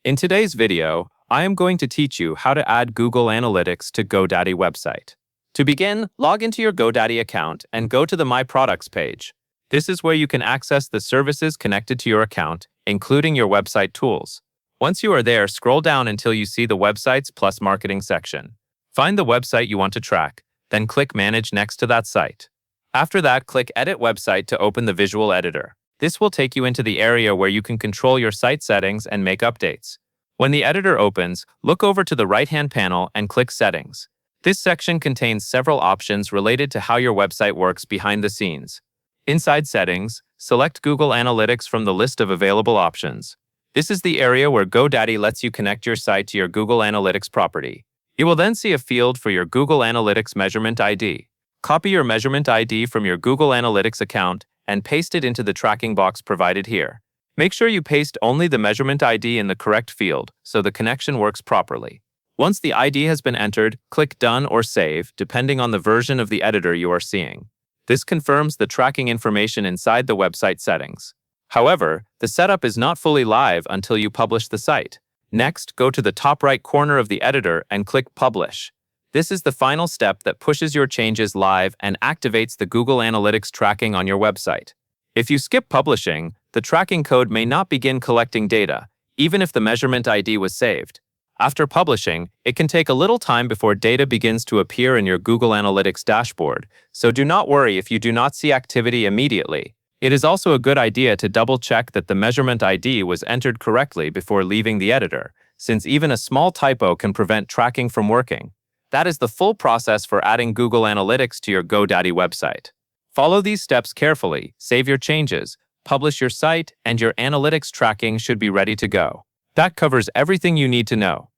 In today's video, I am going to teach you how to add Google Analytics to Godaddy website. To begin, log into your Godaddy account and go to the My Products page. This is where you can access the services connected to your account, including your website tools. Once you are there, scroll down until you see the Websites plus Marketing section. Find the website you want to track, then click Manage next to that site. After that, click Edit Website to open the visual editor. This will take you into the area where you can control your site settings and make updates. When the editor opens, look over to the right-hand panel and click Settings. This section contains several options related to how your website works behind the scenes. Inside Settings, select Google Analytics from the list of available options. This is the area where Godaddy lets you connect your site to your Google Analytics property. You will then see a field for your Google Analytics Measurement ID. Copy your Measurement ID from your Google Analytics account and paste it into the tracking box provided here. Make sure you paste only the Measurement ID in the correct field so the connection works properly. Once the ID has been entered, click Done or Save, depending on the version of the editor you are seeing. This confirms the tracking information inside the website settings. However, the setup is not fully live until you publish the site. Next, go to the top right corner of the editor and click Publish. This is the final step that pushes your changes live and activates the Google Analytics tracking on your website. If you skip publishing, the tracking code may not begin collecting data, even if the Measurement ID was saved. After publishing, it can take a little time before data begins to appear in your Google Analytics dashboard, so do not worry if you do not see activity immediately. It is also a good idea to double-check that the Measurement ID was entered correctly before leaving the editor, since even a small typo can prevent tracking from working. That is the full process for adding Google Analytics to your Godaddy website. Follow these steps carefully, save your changes, publish your site, and your analytics tracking should be ready to go. That covers everything you need to know.